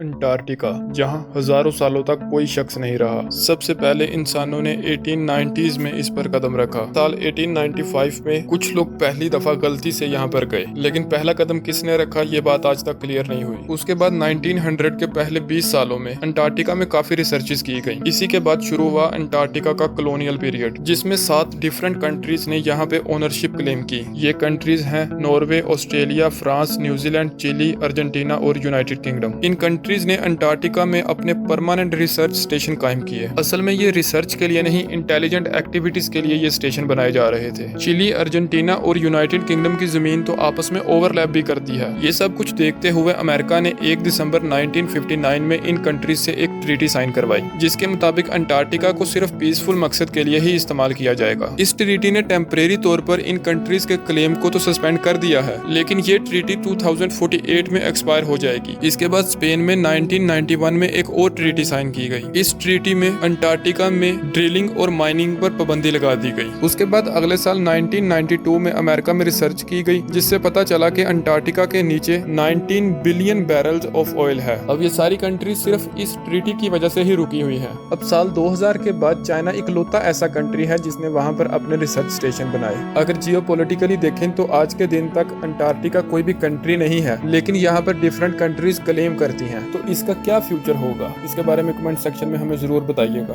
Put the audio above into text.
Antarctica, जहां हजारों सालों तक कोई शख्स नहीं रहा। सबसे पहले इंसानों ने 1890s में इस पर कदम रखा। साल 1895 में कुछ लोग पहली दफा गलती से यहां पर गए, लेकिन पहला कदम किसने रखा ये बात आज तक क्लियर नहीं हुई। उसके बाद 1900 के पहले 20 सालों में अंटार्कटिका में काफी रिसर्चेस की गई। इसी के बाद शुरू हुआ अंटार्कटिका का कॉलोनियल पीरियड, जिसमें 7 डिफरेंट कंट्रीज ने यहाँ पे ओनरशिप क्लेम की। ये कंट्रीज हैं Norway, Australia, France, New Zealand, Chile, Argentina और यूनाइटेड किंगडम। इन कंट्रीज ने अंटार्कटिका में अपने परमानेंट रिसर्च स्टेशन कायम किए। असल में ये रिसर्च के लिए नहीं, इंटेलिजेंट एक्टिविटीज के लिए ये स्टेशन बनाए जा रहे थे। चिली, अर्जेंटीना और यूनाइटेड किंगडम की जमीन तो आपस में ओवरलैप भी करती है। ये सब कुछ देखते हुए अमेरिका ने 1 दिसंबर 1959 में इन कंट्रीज से एक ट्रीटी साइन करवाई, जिसके मुताबिक अंटार्कटिका को सिर्फ पीसफुल मकसद के लिए ही इस्तेमाल किया जाएगा। इस ट्रीटी ने टेम्परेरी तौर पर इन कंट्रीज के क्लेम को तो सस्पेंड कर दिया है, लेकिन ये ट्रीटी 2048 में एक्सपायर हो जाएगी। इसके बाद स्पेन में 1991 में एक और ट्रीटी साइन की गई। इस ट्रीटी में अंटार्कटिका में ड्रिलिंग और माइनिंग पर पाबंदी लगा दी गई। उसके बाद अगले साल 1992 में अमेरिका में रिसर्च की गई, जिससे पता चला कि अंटार्कटिका के नीचे 19 बिलियन बैरल्स ऑफ ऑयल है। अब ये सारी कंट्री सिर्फ इस ट्रीटी की वजह से ही रुकी हुई है। अब साल 2000 के बाद चाइना इकलौता ऐसा कंट्री है जिसने वहां पर अपने रिसर्च स्टेशन बनाए। अगर जियोपॉलिटिकली देखें तो आज के दिन तक अंटार्कटिका कोई भी कंट्री नहीं है, लेकिन यहाँ पर डिफरेंट कंट्रीज क्लेम करती हैं। तो इसका क्या फ्यूचर होगा, इसके बारे में कमेंट सेक्शन में हमें जरूर बताइएगा।